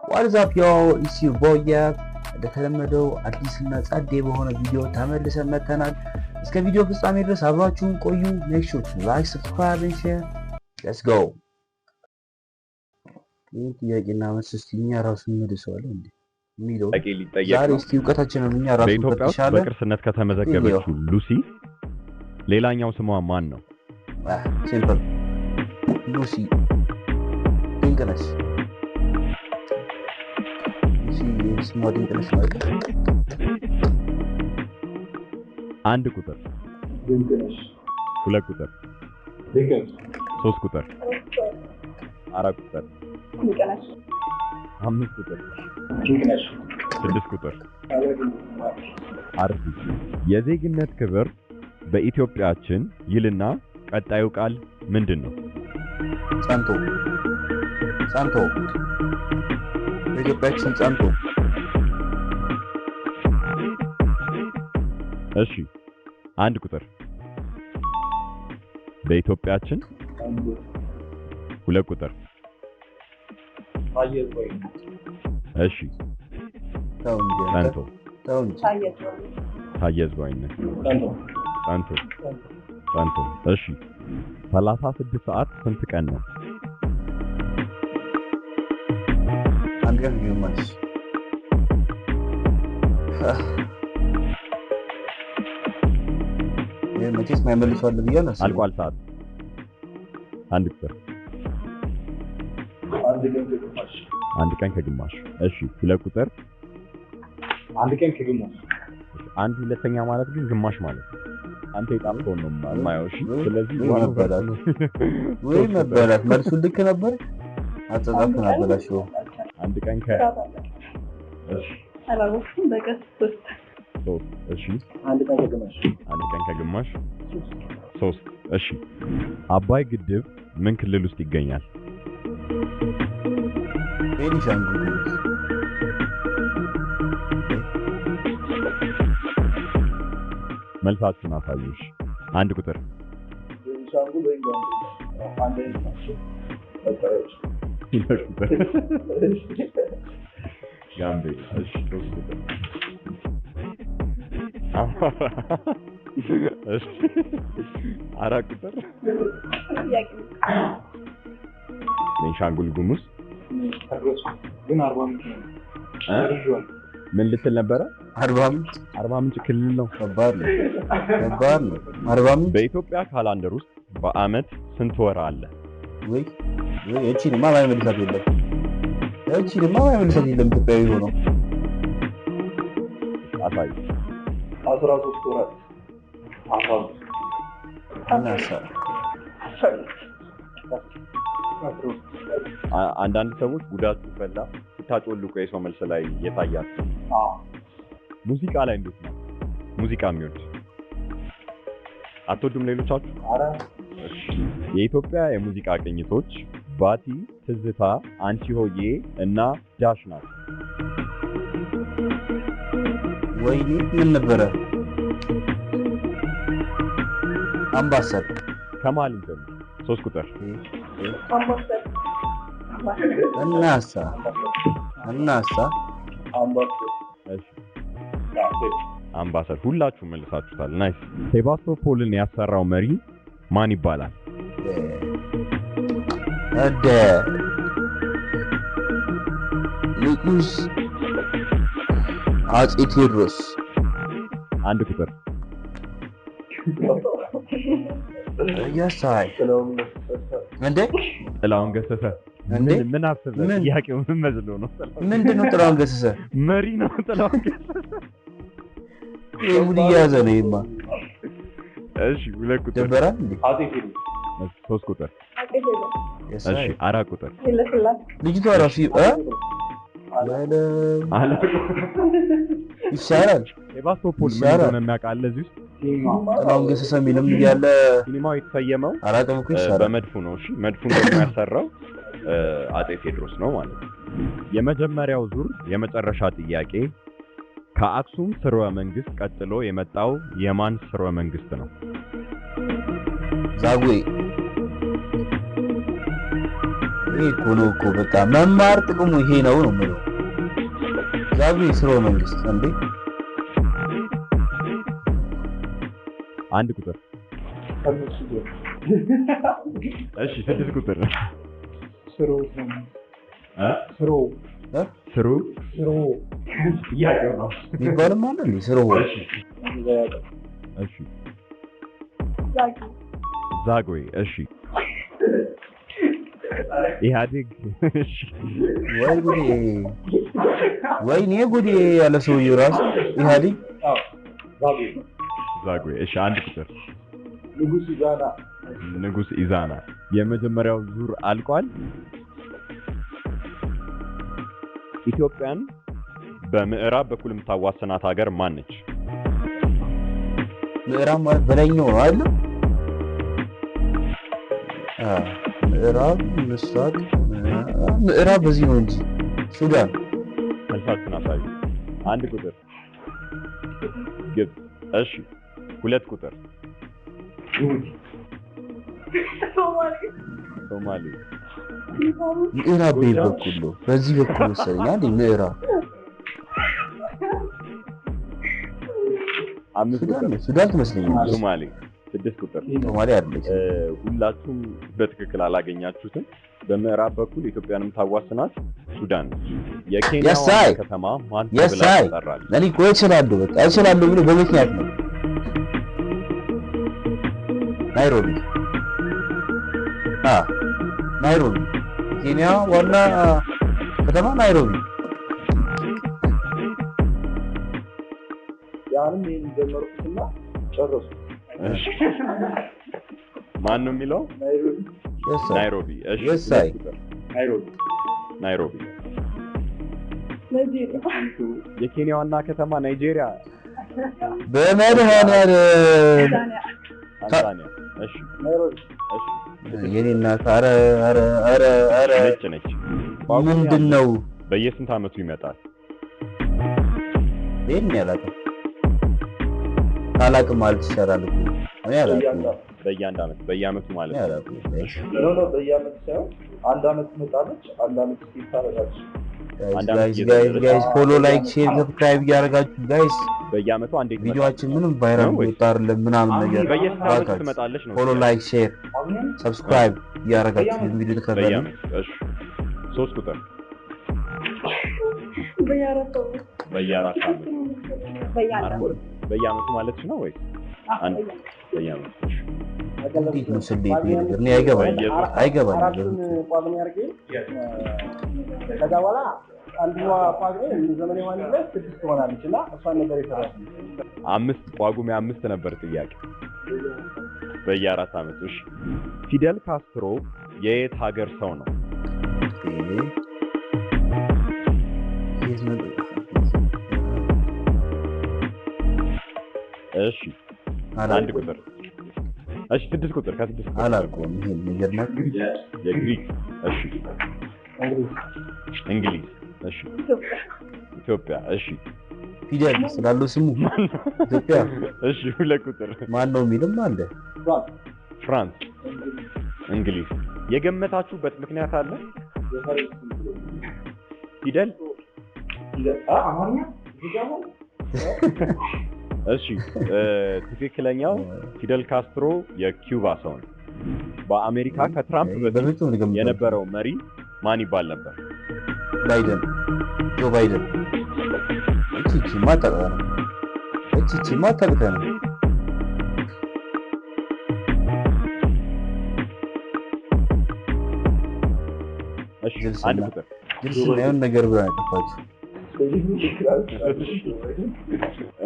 ዋትስአፕ ያው ኢሲ ቦያ እንደተለመደው አዲስና ጻዴ በሆነ ቪዲዮ ተመልሰን መተናል። እስከ ቪዲዮ ፍጻሜ ድረስ አብራችሁን ቆዩ። ሜክ ሹር ቱ ላይክ፣ ሰብስክራይብ ኤንድ ሼር። ሌትስ ጎ። ይህ ጥያቄና መልስ እስቲ እኛ ራሱ እንመልሰዋለን እንዴ የሚለው ዛሬ እስቲ እውቀታችንን እኛ ራሱ በኢትዮጵያ በቅርስነት ከተመዘገበችው ሉሲ ሌላኛው ስሟ ማን ነው? ሲምፕል ሉሲ ድንቅነሽ። ስሟ ድንቅነሽ ማለት አንድ ቁጥር ድንቅነሽ፣ ሁለት ቁጥር ድንቅነሽ፣ ሶስት ቁጥር አራት ቁጥር ድንቅነሽ፣ አምስት ቁጥር ድንቅነሽ፣ ስድስት ቁጥር አርዲ። የዜግነት ክብር በኢትዮጵያችን ይልና ቀጣዩ ቃል ምንድን ነው? ጸንቶ ጸንቶ በኢትዮጵያችን ጸንቶ። እሺ አንድ ቁጥር በኢትዮጵያችን ሁለት ቁጥር እሺ ጸንቶ ታየዝባይነት ጸንቶ እሺ 36 ሰዓት ስንት ቀን ነው? አንድ ቀን ግማሽ። መቼስ ማይመልሱ አለ ብዬ ነው። አልቋል ሰዓት። አንድ ቁጥር አንድ ቀን ከግማሽ። እሺ ሁለት ቁጥር አንድ ቀን ከግማሽ። አንድ ሁለተኛ ማለት ግን ግማሽ ማለት ነው። አንተ የጣፍከው ነው የማየው። እሺ ስለዚህ ወይ መበላት መልሱ ልክ ነበር። አጸጻፍን አበላሽው። አንድ ቀን እሺ አላወኩም። በቀስ ሶስት። እሺ አንድ ቀን ከግማሽ። አንድ ቀን ከግማሽ ሶስት። እሺ አባይ ግድብ ምን ክልል ውስጥ ይገኛል? ቤኒሻንጉል ጉሙዝ። መልሳችሁን አሳዩሽ። አንድ ቁጥር ቤኒሻንጉል ወይ አንድ ናቸው። ሁለት ቁጥር ጋምቤላ። እሺ ሶስት ቁጥር እሺ አራት ቁጥር ቤኒሻንጉል ጉሙዝ። ግን አርባ ምንጭ ነው። ምን ልትል ነበረ? አርባ ምንጭ ክልል ነው። ከባድ ነው። አርባ ምንጭ በኢትዮጵያ ካላንደር ውስጥ በአመት ስንት ወር አለ? ወይ እቺንማ ማይመልሳት የለም። ኢትዮጵያዊ ሆኖ አሳይ። 13 ወራት 13 አንዳንድ ሰዎች ጉዳት ሲፈላ ስታጮልቁ የሰው መልስ ላይ የታያል። ሙዚቃ ላይ እንዴት ነው? ሙዚቃ የሚወድ አትወዱም ሌሎቻችሁ? የኢትዮጵያ የሙዚቃ ቅኝቶች ባቲ፣ ትዝታ፣ አንቺ ሆዬ እና ዳሽ ናቸው። ወይኔ ምን ነበረ? አምባሰል ከማል እንጀምር። ሶስት ቁጥር እናሳ አምባሰል። ሁላችሁም መልሳችሁታል። ናይስ። ሴባስቶፖልን ያሰራው መሪ ማን ይባላል? ንጉስ አፄ ቴዎድሮስ። አንድ ቁጥር ያሳይ እንዴ ጥላሁን ገሰሰ። ምን አስበህ? ጥያቄው ምን መስሎ ነው? ምንድነው ጥላሁን ገሰሰ? መሪ ነው ጥላሁን ገሰሰ። ሙሉ ያዘ ነው ይማ። እሺ ሁለት ቁጥር ደበራ እንዴ? ሶስት ቁጥር እሺ አራት ቁጥር ልጅቷ ራሱ ይሻላል። ሴባስቶፖል ምን እንደሆነ የሚያውቃል እዚህ ውስጥ? ጥላሁን ገሰሰ የሚልም ያለ ሲኒማው የተሰየመው አራቀም እኮ ይሻላል በመድፉ ነው። እሺ መድፉን ደግሞ ያሰራው አፄ ቴዎድሮስ ነው ማለት ነው። የመጀመሪያው ዙር የመጨረሻ ጥያቄ ከአክሱም ስርወ መንግስት ቀጥሎ የመጣው የማን ስርወ መንግስት ነው? ዛጉዌ ይሄ እኮ ነው እኮ በቃ መማር ጥቅሙ ይሄ ነው ነው የምለው። ዛጉዌ ስርወ መንግስት እንዴ አንድ ቁጥር ከነሱ ጋር እሺ 6 ቁጥር ስሮ ስሮ ስሩ ጥያቄው ነው የሚባልም አለ እንዴ ስርወ? እሺ ዛጉዌ እሺ ኢህአዴግ እሺ ወይኔ ጉዴ ያለ ሰውዬው ራሱ ኢህአዴግ ዛጉዌ እሺ አንድ ቁጥር ንጉስ ኢዛና የመጀመሪያው ዙር አልቋል። ኢትዮጵያን በምዕራብ በኩል የምታዋስናት ሀገር ማን ነች? ምዕራብ ማለት በላይኛው ነው አይደል? ምዕራብ ምስራቅ ምዕራብ በዚህ ነው እንጂ ሱዳን። መልሳችሁን አሳዩ። አንድ ቁጥር ግብጽ። እሺ 2 ቁጥር ሶማሌ። ምዕራብ በኩል ነው በዚህ በኩል መሰለኝ አይደል? ምዕራብ ሱዳን ትመስለኛለች። ሶማሌ 6 ቁጥር ሶማሌ አይደለች። ሁላችሁም በትክክል አላገኛችሁትም። በምዕራብ በኩል ኢትዮጵያን የምታዋስናት ሱዳን ነች። የኬንያ ዋና ከተማ ማን ተብላ ትጠራለች? እኔ እኮ እችላለሁ በቃ እችላለሁ ብሎ በምክንያት ነው። ናይሮቢ ናይሮቢ ኬንያ ዋና ከተማ ናይሮቢ። ያንም ይሄን ጀመርኩትና ጨረሱ። ማን ነው የሚለው? ናይሮቢ። እሺ ናይሮቢ። የኬንያ ዋና ከተማ ናይጄሪያ። በመድኃኒዓለም ታንዛኒያ። እሺ ናይሮቢ። እሺ የኔ እናት ኧረ ነች። ምንድን ነው? በየስንት ዓመቱ ይመጣል? ይሄን ያላቀም ታላቅ ማለት ይቻላል እኮ እኔ አላውቅም። በየዓመቱ ማለት ነው። በየዓመቱ ሳይሆን አንድ ዓመት ትመጣለች፣ አንድ ዓመት ትታረጋለች። ጋይስ ፎሎ ላይክ ሼር ሰብስክራይብ እያደረጋችሁ ጋይስ በየዓመቱ አንዴ ቪዲዮአችን ምንም ቫይራል ይወጣል ምናምን ነገር በየዓመቱ ትመጣለች ነው። ፎሎ ላይክ ሼር ሰብስክራይብ እያደረጋችሁ ቪዲዮ ተከታተሉ። እሺ 3 ቁጥር በየዓመቱ ማለት ነው ወይ? አንድ በየዓመቱ እንዴት ነው ስሌት ይሄ ነገር? እኔ አይገባኝም። ከዛ በኋላ አንዱዋ ጳጉሜ ዘመን ዮሐንስ ላይ 6 ትሆናለች እና እሷን ነገር ይሰራል። 5 ጳጉሜ 5 ነበር ጥያቄ በየ4 ዓመቱ። እሺ ፊደል ካስትሮ የየት ሀገር ሰው ነው? እሺ አንድ ቁጥር እሺ 6 ቁጥር ከ6 ቁጥር አላውቀውም። ይሄ ነገር ነው የግሪክ። እሺ እንግሊዝ። እሺ ኢትዮጵያ። እሺ ፊደል ስላለው ስሙ ኢትዮጵያ። እሺ 2 ቁጥር ማን ነው የሚልም አለ? ፍራንስ፣ እንግሊዝ። የገመታችሁበት ምክንያት አለ? ፊደል እሺ ትክክለኛው ፊደል ካስትሮ የኪዩባ ሰው ነው። በአሜሪካ ከትራምፕ በፊት የነበረው መሪ ማን ይባል ነበር? ባይደን፣ ጆ ባይደን። እቺ ማታቀ ነው። እቺ ማታቀ ነው። እሺ አንድ ቁጥር ግልጽ ነው የሆነ ነገር ብላ ተፋች።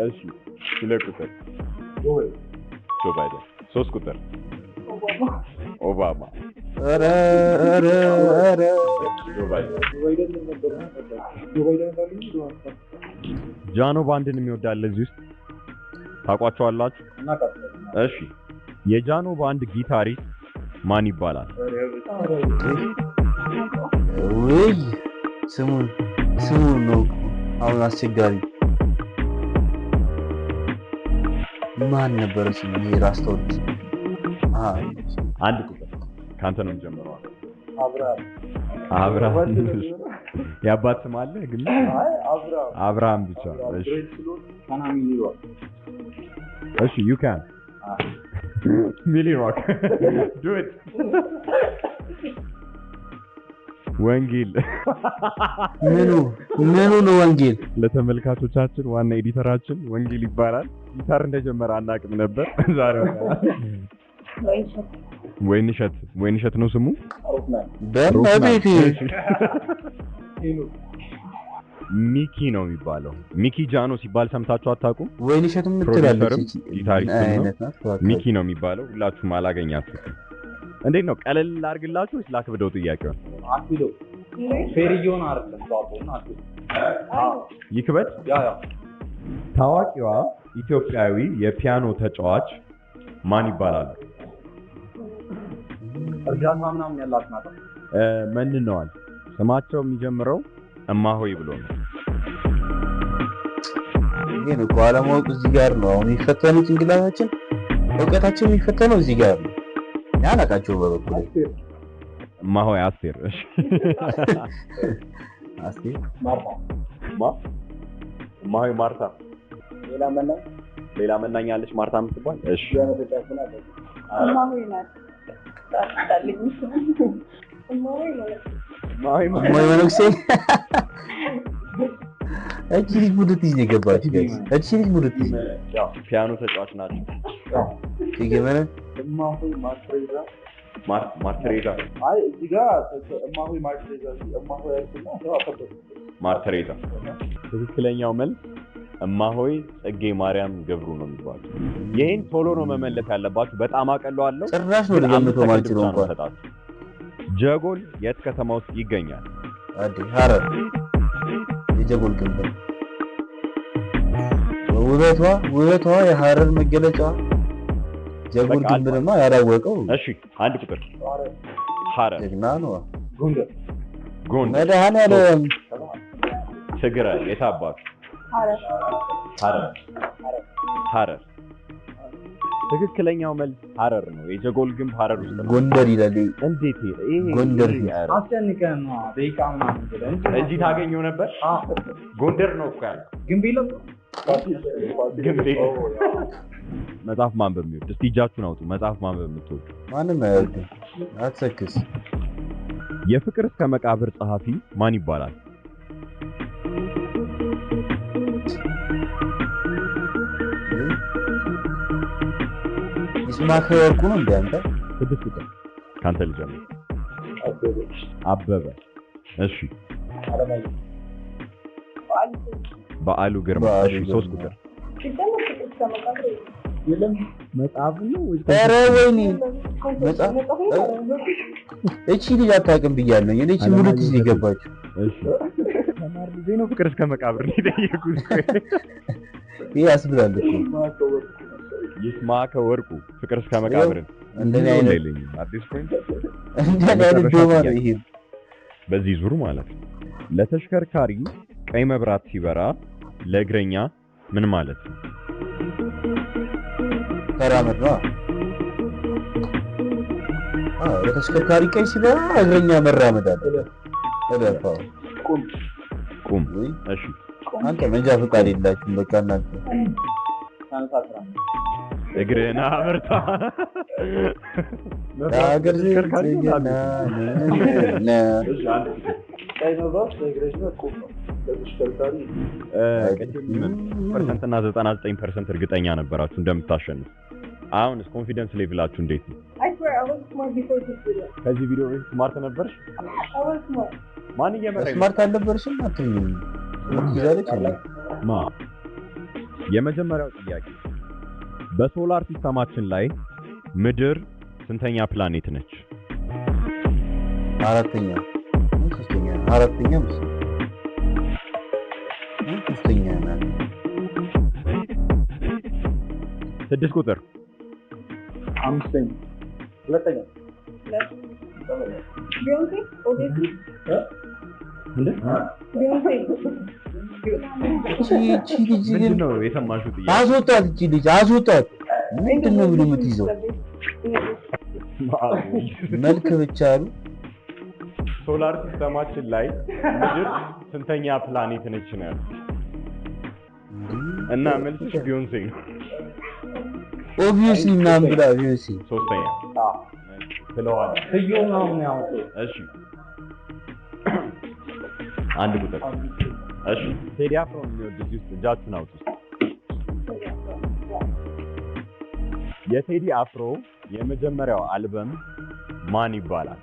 እሺ 2 ቁጥር ጆ ባይደን። 3 ቁጥር ኦባማ። ኧረ ጃኖ ባንድን የሚወዳለ እዚህ ውስጥ ታውቋቸዋላችሁ? እሺ የጃኖ ባንድ ጊታሪስት ማን ይባላል? ወይ ስሙ ነው አሁን አስቸጋሪ። ማን ነበር ስሙ? ይሄ ራስታውት። አንድ ቁጥር ካንተ ነው ጀምረዋል። አብርሃም የአባት ስም አለ ግን አይ አብርሃም አብርሃም ብቻ እሺ ካናሚ ይሏል እሺ you can Millie Rock do it ወንጌል ምኑ ነው ወንጌል? ለተመልካቾቻችን ዋና ኤዲተራችን ወንጌል ይባላል። ጊታር እንደጀመረ አናውቅም ነበር። ዛሬ ወይንሸት ነው ስሙ። በቤቴ ሚኪ ነው የሚባለው። ሚኪ ጃኖ ሲባል ሰምታችሁ አታውቁም? ወይንሸት የምትላለች ጊታሪስት ነው። ሚኪ ነው የሚባለው። ሁላችሁም አላገኛችሁትም። እንዴት ነው? ቀለል አድርግላችሁ ወይስ ላክብደው ጥያቄውን? አክብደው ፌሪዮን አይደለም ባቦና ይክበድ። ያ ታዋቂዋ ኢትዮጵያዊ የፒያኖ ተጫዋች ማን ይባላሉ? እርዳታ ምናምን ያላት ናት። መንነዋል። ስማቸው የሚጀምረው እማሆይ ብሎ ነው። ይሄ ነው ቋላማው እዚህ ጋር ነው። አሁን የሚፈተኑት እንግላታችን እውቀታችን የሚፈተነው እዚህ ጋር ነው። ያላቃቸው በበኩል እማሆይ አስቴር። እሺ አስቴር እማሆይ ማርታ። ሌላ መናኛ አለች ማርታ የምትባል። እሺ እማሆይ ናት። እማሆይ መነኩሴ እቺ ልጅ ሙድትይዝ ነው የገባች። እቺ ልጅ ሙድትይዝ ያው ፒያኖ ተጫዋች ናቸው። ሲገመነ እማሆይ ማርተሬዛ አይ እዚህ ጋር እማሆይ ማርተሬዛ እማሆይ አይተና ነው አፈጠ ማርተሬዛ። ትክክለኛው መልስ እማሆይ ጽጌ ማርያም ገብሩ ነው የሚባለው። ይሄን ቶሎ ነው መመለስ ያለባችሁ። በጣም አቀለዋለሁ። ጭራሽ ነው ለገምተው ማልችለው እንኳን። ጀጎል የት ከተማ ውስጥ ይገኛል? አዲስ ሐረር። የጀጎል ግንብ ውበቷ የሐረር መገለጫ ጀጎል ግንብ ደግሞ ያላወቀው። እሺ አንድ ቁጥር ሐረር ጀግና ነው። ጎንደር መድኃኔዓለም ትግራይ የት አባቱ? ሐረር። ትክክለኛው መልስ ሐረር ነው። የጀጎል ግንብ ሐረር ውስጥ ነው። ጎንደር ይላል። እንዴት ይሄ ጎንደር አስጨንቀን ነው ደቂቃ ምናምን ብለን እንጂ ታገኘው ነበር። ጎንደር ነው እኮ ያለው። ግንብ የለም። መጽሐፍ ማንበብ የሚወድ እስቲ እጃችሁን አውጡ። መጽሐፍ ማንበብ የምትወዱ ማንም አይወድም። አትሰክስ። የፍቅር እስከ መቃብር ጸሐፊ ማን ይባላል? ይስማከ ወርቁ ነው እንዴ? አንተ 6 ቁጥር ካንተ ልጀምር። አበበ። እሺ በዓሉ ግርማ። እሺ 3 ቁጥር መጽሐፍ ነው ወይ? ኧረ ወይኔ መጽሐፍ እቺ ልጅ አታውቅም ብያለሁ። እኔ እቺ ሙሉት እዚህ ገባችሁ። እሺ ተማር ልጅ ነው። ፍቅር እስከ መቃብር ነው የጠየቁት። ይሄ ያስብላል እኮ ይስማከ ወርቁ ፍቅር እስከ መቃብር። እንደኔ አይነት አዲስ ፖይንት ዶማ ነው ይሄ። በዚህ ዙር ማለት ነው። ለተሽከርካሪ ቀይ መብራት ሲበራ ለእግረኛ ምን ማለት ነው? ተራመድ ነው። ለተሽከርካሪ ቀይ ሲበራ እግረኛ መራመድ አለ። ተደፋው ቁም። እሺ አንተ መንጃ ፈቃድ የላችሁም። በቃ እናንተ እግረና አበርታ አገር ዘርካሪና ቀይ መብራት ለእግረኛ ቁም ነው። ለተሽከርካሪ ፐርሰንት እና 99% እርግጠኛ ነበራችሁ እንደምታሸንፉ። አሁንስ ኮንፊደንስ ሌቭላችሁ እንዴት ነው? ከዚህ ቪዲዮ በፊት ስማርት ነበርሽ? ማን እየመረኝ? ስማርት አልነበርሽም? አትይኝ ይዛለች አለ ማ የመጀመሪያው ጥያቄ በሶላር ሲስተማችን ላይ ምድር ስንተኛ ፕላኔት ነች? አራተኛ ሶስተኛ ናት። 6 ቁጥር አምስተኛ ሁለተኛ ምንድን ነው የሰማሽው ጥያቄ? አስወጣት፣ እቺ ልጅ አስወጣት። ምንድን ነው ብሎ የምትይዘው? መልክ ብቻ አሉ። ሶላር ሲስተማችን ላይ ምድር ስንተኛ ፕላኔት ነች ነው ያለው? እና መልስሽ ቢዮንሴ ነው። ኦብቪየስሊ ምናምን ብላ ቢዮንሴ ሶስተኛ ስለዋል ስዩም ነው ያው። እሺ አንድ ቁጥር እሺ ቴዲ አፍሮ የሚወድ እዚህ ውስጥ እጃችሁን አውጡ። የቴዲ አፍሮ የመጀመሪያው አልበም ማን ይባላል?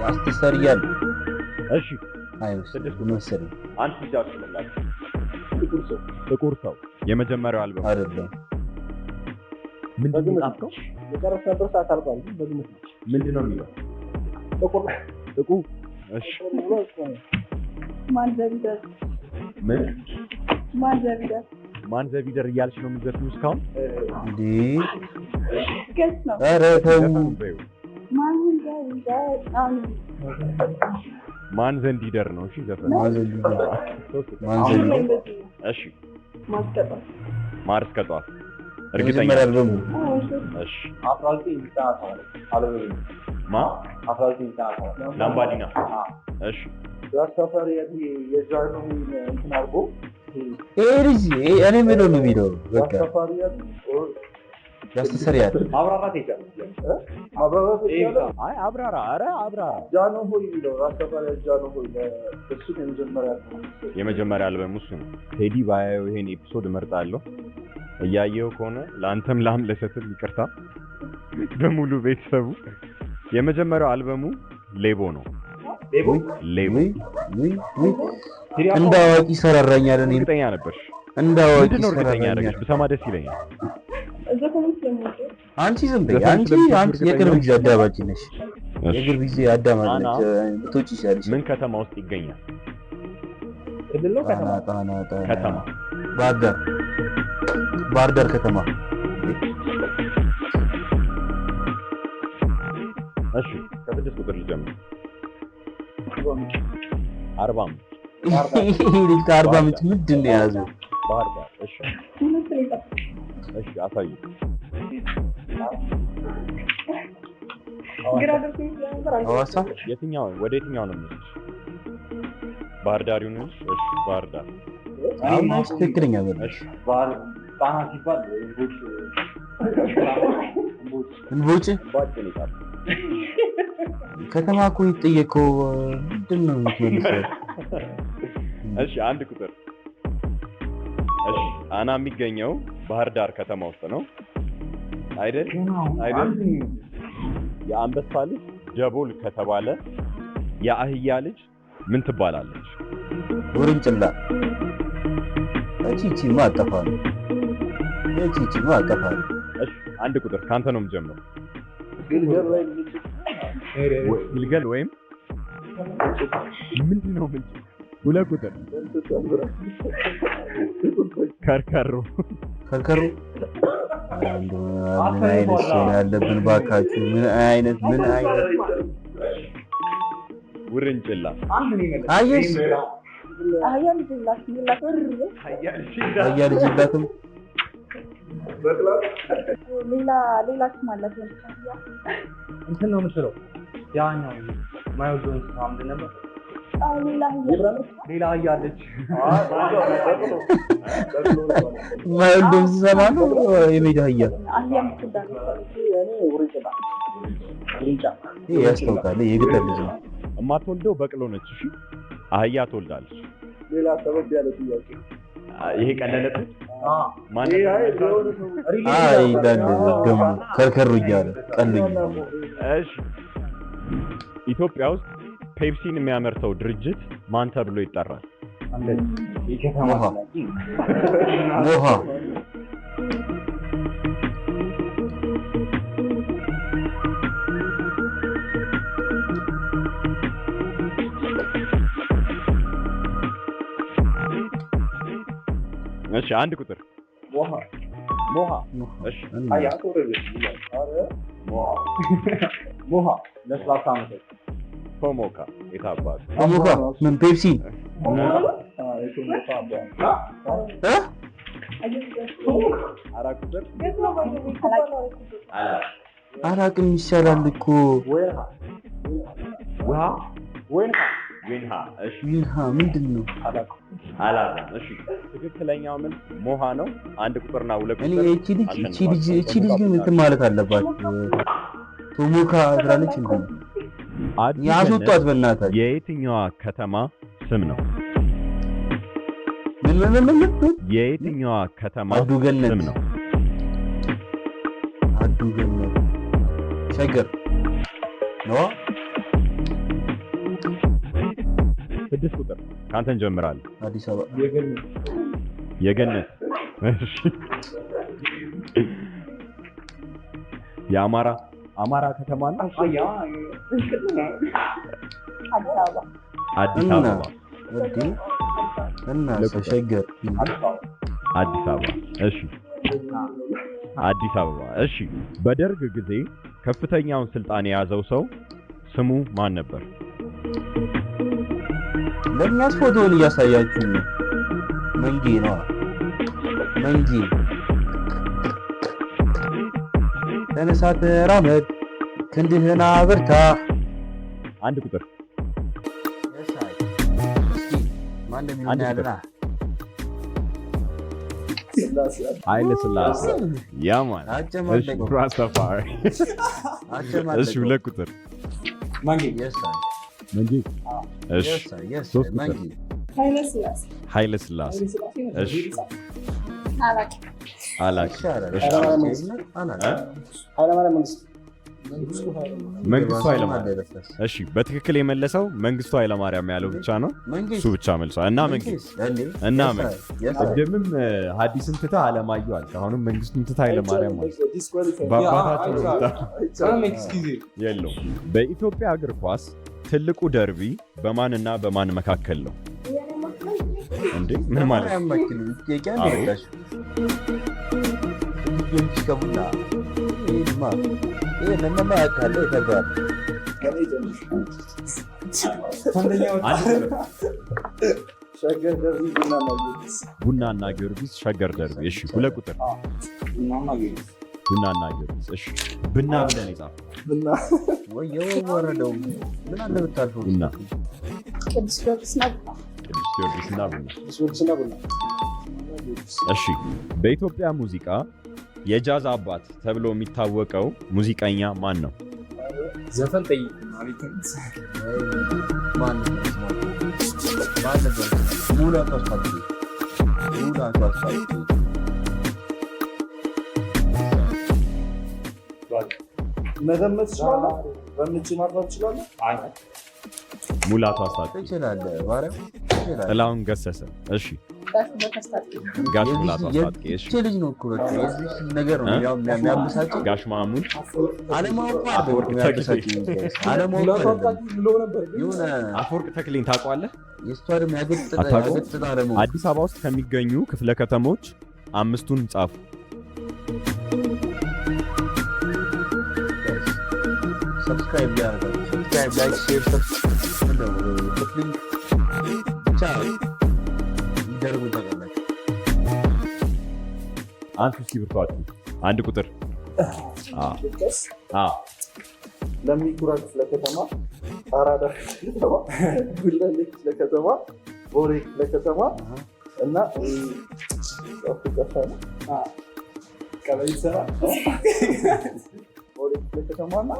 ያስተሰርያል። እሺ አይመስልም መሰለኝ። አንተ ጃችሁላችሁ ጥቁር ሰው የመጀመሪያው አልበም አይደለም። ምንድን ነው ጣፍከው? የቀረስ ነበር ሳታርቃል በግምት ነው። ምንድን ነው የሚለው? ጥቁር እሺ ማንዘቢደር ምን ማንዘቢደር ማንዘቢደር እያልሽ ነው የምትዘፍኚው እስካሁን? እንዴ ገስ ነው። ኧረ ተው። ማን ዘንድ ይደር ነው? እሺ ዘፈን ማንዘቢደር እሺ ማስቀጣት ማር እስከ ጠዋት እርግጠኛ አልበሙ እሺ 1997 አልበም ማ 1997 ላምባዲና እሺ ያስተፈሪ የጃኖ እንትን አድርጎ ኤሪዚ እኔ ምንድነው ነው የሚለው? በቃ ያስተፈሪ ያስተሰርያል። አብራራት ይቻላል አብራራት ይቻላል። አይ አብራራ ኧረ አብራራ ጃኖ ሆይ የሚለው ያስተፈሪ ጃኖ ሆይ እሱ የመጀመሪያ አልበም እሱ ነው። ቴዲ ባያየው ይሄን ኤፒሶድ እመርጣለሁ። እያየው ከሆነ ለአንተም ለአምለሰትም ይቅርታ በሙሉ ቤተሰቡ። የመጀመሪያው አልበሙ ሌቦ ነው። ሌቦ እንደ አዋቂ ሰራራኛል። እኔ እርግጠኛ ነበርሽ? እንደ አዋቂ ምንድን ነው እርግጠኛ ያደረገሽ? ብሰማ ደስ ይለኛል። አንቺ ዝም በይ። አንቺ የቅርብ ጊዜ አዳማጭ ነሽ። የቅርብ ጊዜ አዳማጭ ነሽ። ብትወጪ ይሻልሽ። ምን ከተማ ውስጥ ይገኛል? ከተማ ባህር ዳር ከተማ። እሺ ከስድስት ቁጥር ልጀምር። 45 40 ዓመት ምንድን ነው የያዘው? ባህር ዳር። እሺ እሺ አሳዩ። ሐዋሳ የትኛው ወደ የትኛው ነው የምልሽ? ባህር ዳር ይሁን። እሺ ባህር ዳር አሁን ትክክለኛ መልስ። ባህር ጣና ሲባል እንቦጭ ባጭን ይጣል ከተማ እኮ ይጠየቀው ምንድን ነው የምትመልሰው? እሺ አንድ ቁጥር። እሺ ጣና የሚገኘው ባህር ዳር ከተማ ውስጥ ነው አይደል? አይደል? የአንበሳ ልጅ ደቦል ከተባለ የአህያ ልጅ ምን ትባላለች? ውርንጭላ። እቺ ማጠፋ ነው። እቺ ማጠፋ ነው። እሺ አንድ ቁጥር ካንተ ነው የምጀምረው። ግልገል ወይም ምንድን ነው? ምን ሁለት ቁጥር ከርከሮ። ምን አይነት ሰው ያለብን ባካችሁ! ምን አይነት ውርንጭላ። አየሽ አህያ ልጅ የላትም። ሌላ ስም አላት። እንትን ነው የምትለው ያኛው ማይወደው እንስሳ ምንድን ነበር? ሌላ አህያ አለች። ማይወደው እንስሳ ማለት ነው የሜዳ አህያ። ይሄ ያስታውቃል። የገጠር ልጅ ነው። የማትወልደው በቅሎ ነች። እሺ አህያ ትወልዳለች። ሌላ ሰበብ ያለ ጥያቄ። ይሄ ቀለለበት ማን ደግሞ ከርከሩ እያለ ቀልኝ። እሺ ኢትዮጵያ ውስጥ ፔፕሲን የሚያመርተው ድርጅት ማን ተብሎ ይጠራል? ሞሃ። እሺ አንድ ቁጥር ሞሃ። እሺ አያ ሞሃ ለስላሳ መጠጥ ቶሞካ። የታባቱ ቶሞካ ምን ፔፕሲ? አራት ቁጥር አላቅም ይሻላል እኮ ዊንሃ። እሺ ዊንሃ ምንድን ነው? አላውቅም። እሺ ትክክለኛው ምን ሞሃ ነው። አንድ ቁጥርና ሁለት ቁጥር። እኔ እቺ ልጅ ግን እንትን ማለት አለባት። ቶሞካ ትላለች እንዴ? ያስወጣት በእናታችሁ። የየትኛዋ ከተማ ስም ነው? ምን የየትኛዋ ከተማ አዱገነት ስም ነው? አዱገነት ሸገር ነው። 6 ቁጥር ካንተ እንጀምራለን። አዲስ አበባ የገነት። እሺ የአማራ ከተማ ነው። አዲስ አበባ እና ሸገር አዲስ አበባ። እሺ አዲስ አበባ። እሺ በደርግ ጊዜ ከፍተኛውን ስልጣን የያዘው ሰው ስሙ ማን ነበር? ለእኛስ ፎቶውን እያሳያችሁ ነው። መንጌ ነው። መንጌ ተነሳ ተራመድ ክንድህን አብርታ። አንድ ቁጥር ማን እንደሚሆን ያለና ኃይለ ሥላሴ ያማን። እሺ ራስታፋሪ። እሺ 2 ቁጥር መንጌ። መንጌ። እሺ 3 ቁጥር ኃይለ ሥላሴ። እሺ መንግስቱ ኃይለማርያም። እሺ በትክክል የመለሰው መንግስቱ ኃይለማርያም ያለው ብቻ ነው። እሱ ብቻ መልሷል። እና መንግስት ቅድምም ሐዲስን ትታ አለማየሁ አልክ። አሁንም መንግስቱን ትታ ኃይለማርያም ማለት በአባታቸው የለውም። በኢትዮጵያ እግር ኳስ ትልቁ ደርቢ በማንና በማን መካከል ነው? እንዴ ምን ማለት ነው? ቡናና ጊዮርጊስ ሸገር ደርቢ። እሺ 2 ቁጥር ቡናና ጊዮርጊስ። እሺ ብና ብለን ይጻፍ። ብና ወየው ወረደው ምን አለ ብታልፈው? ቡና ቅዱስ ጊዮርጊስና ቡና። እሺ በኢትዮጵያ ሙዚቃ የጃዝ አባት ተብሎ የሚታወቀው ሙዚቀኛ ማን ነው? ዘፈን ጠይቅ። መገመት ትችላለህ? በምንጭ ማጥራት ትችላለህ? አይ ሙላቱ አስታጥቄ ትችላለህ። ማርያም ትችላለህ። ጥላሁን ገሰሰ። እሺ ጋሽ ሙላቱ አስታጥቄ። እሺ ልጅ ነው እኮ በቃ የዚህ ነገር ነው ያው የሚያምሳጭ ጋሽ ማሙን አለማወቅ አፈወርቅ ተክሌን ታውቀዋለህ? የስቷርም ያገጥጣ አለማወቅ። አዲስ አበባ ውስጥ ከሚገኙ ክፍለ ከተሞች 5ቱን ጻፉ። ሰብስክራይብ ላይክ ሼር ይደረጉ ተቀላጭ። አንተ እስኪ ብርቷት አንድ ቁጥር ለሚኩራ ክፍለ ከተማ፣ አራዳ ክፍለ ከተማ፣ ጉለሌ ክፍለ ከተማ፣ ቦሌ ክፍለ ከተማ እና ቀበሌ ሰራ ቦሌ ክፍለ ከተማና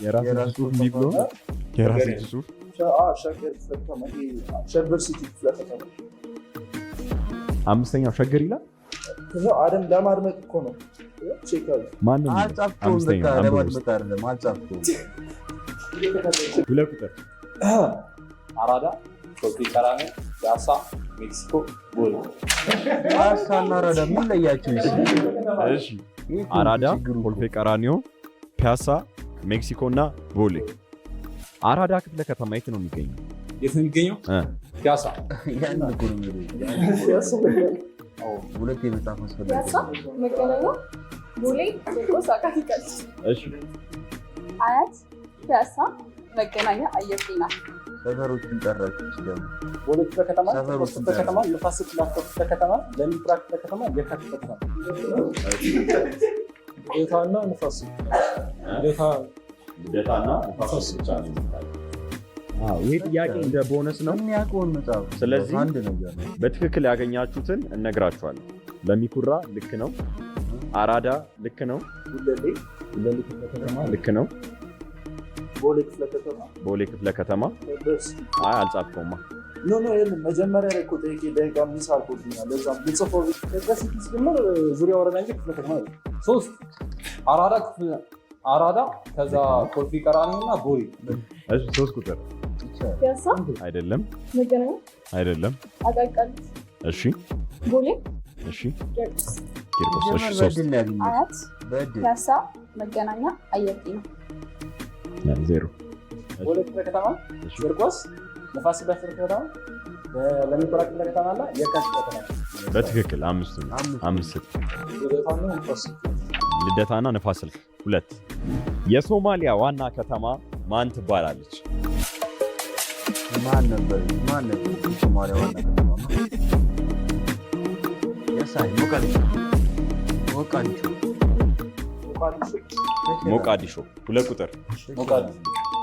የራሱ ጽሑፍ የሚብሎ የራሱ ጽሑፍ ሸገር ሲቲ ክፍለ ከተማ 5ኛው ሸገር ይላል። አደም ለማድመጥ እኮ ነው። ማንም አልጻፍኩም። በቃ ለማድመጥ አይደለም አልጻፍኩም። 2 ቁጥር አራዳ፣ ሾፒ፣ ቀራኒዮ፣ ፒያሳ፣ ሜክሲኮ፣ ቦሌ። ፒያሳና አራዳ ምን ለያቸው? እሺ አራዳ፣ ኮልፌ ቀራኒዮ፣ ፒያሳ፣ ሜክሲኮ እና ቦሌ። አራዳ ክፍለ ከተማ የት ነው የሚገኘው? የት ነው የሚገኘው? ፒያሳ። ያን እኮ ነው ሁለት የመጽሐፍ አስፈላጊ ፒያሳ፣ መገናኛ፣ ቦሌ፣ ቂርቆስ፣ አቃቂ ቃሊቲ። እሺ አያት፣ ፒያሳ፣ መገናኛ፣ አየር ጤና። ሰፈሮችን ጠራችሁ ደግሞ ቦሌ ክፍለ ከተማ፣ ክፍለ ከተማ፣ ንፋስ ስልክ ላፍቶ ክፍለ ከተማ፣ ለሚኩራ ክፍለ ከተማ፣ የካ ክፍለ ከተማ። ልደታና ንፋስ ልደታና ንፋስ ብቻ ነው የሚታየው። ይህ ጥያቄ እንደ ቦነስ ነው የሚያውቀውን መጽሐፍ። ስለዚህ አንድ ነገር ነው። በትክክል ያገኛችሁትን እነግራችኋለሁ። ለሚኩራ ልክ ነው። አራዳ ልክ ነው። ጉለሌ ክፍለ ከተማ ልክ ነው። ቦሌ ክፍለ ከተማ አይ አልጻፍከውማ። ኖ የለም መጀመሪያ ላይ እኮ ጠይቄ ደቂቃ ሚስ አልኩብኛል። ለዛም ልጽፈው ሲጀምር ዙሪያ ወረዳ እንጂ ክፍለ ከተማ ነው። 3 አራዳ ከዛ ኮልፌ ቀራኒዮ እና ቦሌ። እሺ 3 ቁጥር ፒያሳ አይደለም። መገናኛ አይደለም። አቃቃል እሺ ቦሌ እሺ ቂርቆስ ቂርቆስ። እሺ 3 አያት ፒያሳ መገናኛ አየር ጤና 0 ቦሌ ክፍለ ከተማ ቂርቆስ ንፋስ ስልክ ክፍለ ከተማ ለሚኩራ ክፍለ ከተማ እና የካቲት ክፍለ ከተማ በትክክል 5 ልደታና ንፋስ ስልክ 2 የሶማሊያ ዋና ከተማ ማን ትባላለች? ማን ነበር የሶማሊያ ዋና ከተማ? ያሳይ ሞቃዲሾ 2 ቁጥር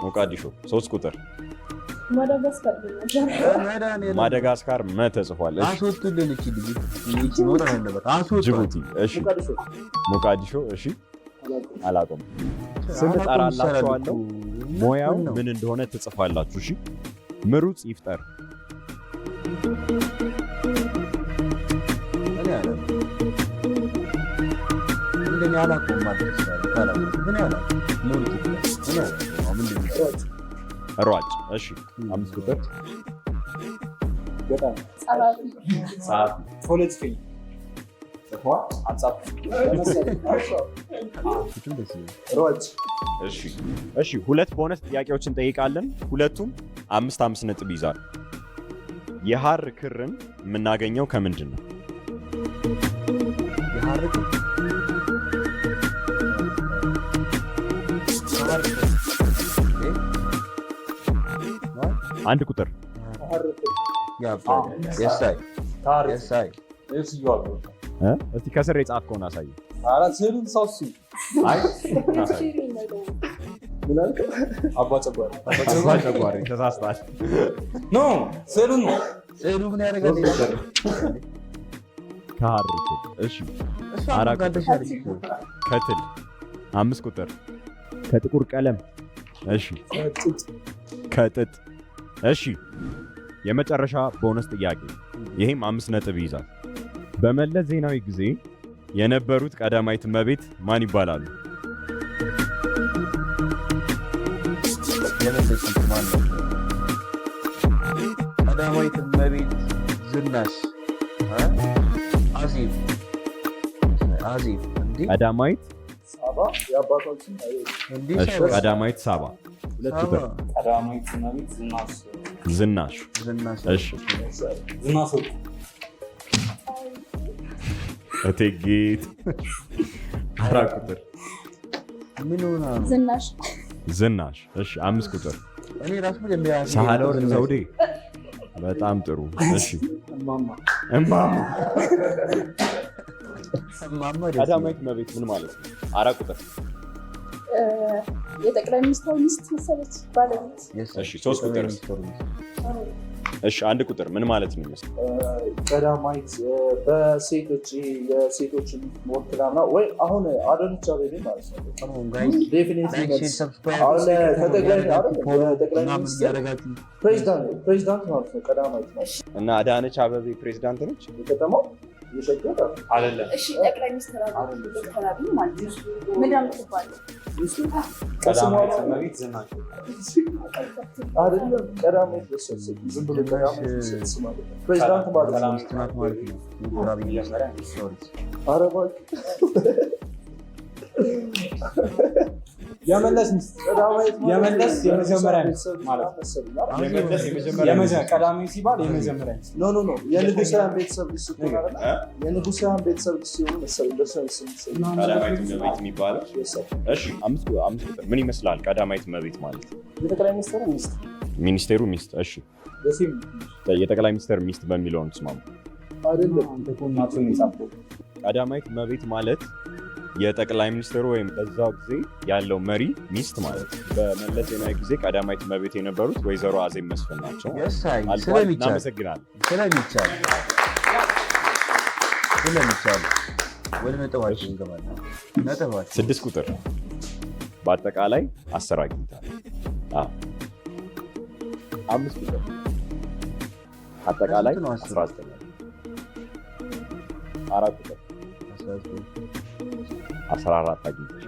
ሞቃዲሾ 3 ቁጥር ማዳጋስካር ተጽፏል። አስወጡልን እቺ ልጅ ሞራ ያለበት አስወጡ። ጅቡቲ እሺ ሞቃዲሾ እሺ አላቆም ስም ጠራላችኋለሁ። ሞያው ምን እንደሆነ ትጽፋላችሁ። እሺ ምሩጽ ይፍጠር እንደኔ አላቆም ማለት ይችላል። ምን ያለው ምሩጽ ይፍጠር ሯጭ እሺ 5 ቁጥር ገጣሚ ጸሐፊ ፖለቲከኛ ሯጭ እሺ 2 ቦነስ ጥያቄዎችን እንጠይቃለን። ሁለቱም 5 ነጥብ ይዛል። የሐር ክርን የምናገኘው ከምንድን ነው? የሐር ክር አንድ ቁጥር እስቲ ከስር የጻፍከውን አሳይ። አባ ጨጓሪ ተሳስተሃል። ስዕሉን ምን ያደርጋል? ከሐር ክር እሺ 4 ቁጥር ከትል 5 ቁጥር ከጥቁር ቀለም እሺ ከጥጥ እሺ የመጨረሻ ቦነስ ጥያቄ ይሄም 5 ነጥብ ይይዛል። በመለስ ዜናዊ ጊዜ የነበሩት ቀዳማዊት እመቤት ማን ይባላሉ? ቀዳማዊት እመቤት ዝናሽ አዜብ ቀዳማዊት ሳባ የአባቶችን ቀዳማዊት ሳባ 2 ቁጥር ቀዳማዊት እመቤት ዝናሽ እሺ ዝናሽ እቴጌት 4 ቁጥር ምን ሆና ዝናሽ እሺ 5 ቁጥር እኔ ራሱ መጀመሪያ ሳህለወርቅ ዘውዴ በጣም ጥሩ እሺ እማማ ቀዳማዊት እመቤት ምን ማለት ነው? 4 ቁጥር የጠቅላይ ሚኒስትር ሚስት መሰለች ባለቤት። እሺ 3 ቁጥር እሺ 1 ቁጥር ምን ማለት ነው ይመስል? ቀዳማዊት በሴቶች የሴቶችን ወክላና ወይ አሁን አዳነች አቤቤ ማለት ነው። ዴፊኒትሊ ፕሬዚዳንት ማለት ነው ቀዳማዊት ማለት እና አዳነች አቤቤ ፕሬዚዳንት ነች የከተማው የሸገር አይደለም። እሺ ጠቅላይ ሚኒስትር ዶክተር አብይ ማለት ነው። ምንድነው የምትባለው? ቀዳማዊት እመቤት ዝናሽ አይደለም። ቀዳማዊት ዝም ብሎ ቀዳማዊት ፕሬዚዳንት ማለት ነው። ኧረ እባክህ የመለስ የመለስ የመጀመሪያ ማለት ቀዳማዊ ሲባል የመጀመሪያ ኖ የንጉሳውያን ቤተሰብ ሲሆን የንጉሳውያን ቤተሰብ ሲሆን መሰለኝ ቀዳማዊት እመቤት የሚባለው። እሺ 5 ቁጥር ምን ይመስላል? ቀዳማዊት እመቤት ማለት የጠቅላይ ሚኒስትሩ ሚስት ሚኒስቴሩ ሚስት። እሺ የጠቅላይ ሚኒስትር ሚስት በሚለው እንስማማ። አይደለም ቀዳማዊት እመቤት ማለት የጠቅላይ ሚኒስትሩ ወይም በዛው ጊዜ ያለው መሪ ሚስት ማለት ነው። በመለስ ዜናዊ ጊዜ ቀዳማዊት እመቤት የነበሩት ወይዘሮ አዜብ መስፍን ናቸው። እናመሰግናለን። ስለሚቻል ወደ ነጥባችን እንገባለን። ነጥባችን 6 ቁጥር በአጠቃላይ 10 አግኝታል። 5 ቁጥር አጠቃላይ 19። 4 ቁጥር 14 አግኝተሽ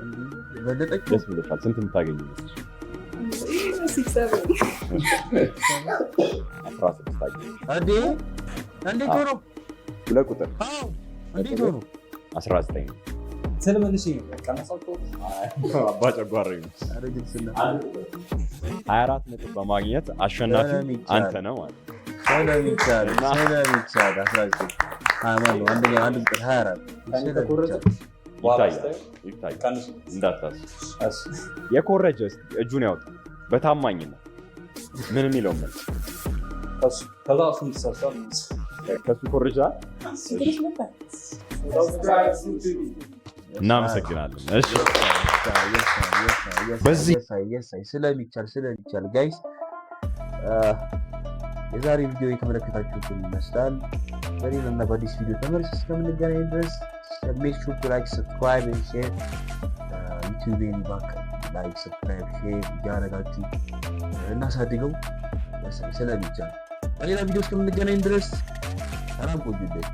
ደስ ብሎሻል። ስንት የምታገኝ ይመስልሽ? 16 አግኝተሽ። እንዴት ሆኖ 2 ቁጥር 19 ስለመልሽ ቀነሳቸው አባ ጨጓራዬ ነው። 24 ነጥብ በማግኘት አሸናፊ አንተ ነው ማለት ነው። ስለሚቻል 19 አንደኛ 1 ቁጥር 24 ይታያል። እንዳታስብ የኮረጀ እጁን ያውጣ በታማኝነት ምን የሚለው መልስ ከዛ እሱን ተሰርቷል። ከሱ ኮረጃ እናመሰግናለን። እሺ በዚህ ስለሚቻል ጋይስ የዛሬ ቪዲዮ የተመለከታችሁትን ይመስላል። በሌላና በአዲስ ቪዲዮ ተመልሰን እስከምንገናኝ ድረስ ሜክ ሹር ቱ ላይክ፣ ሰብስክራይብ ኤንድ ሼር ዩቲዩብን ባክ ላይክ፣ ሰብስክራይብ፣ ሼር እያደረጋችሁ እናሳድገው። ስለሚቻል በሌላ ቪዲዮ እስከምንገናኝ ድረስ ሰላም ቆዩልኝ።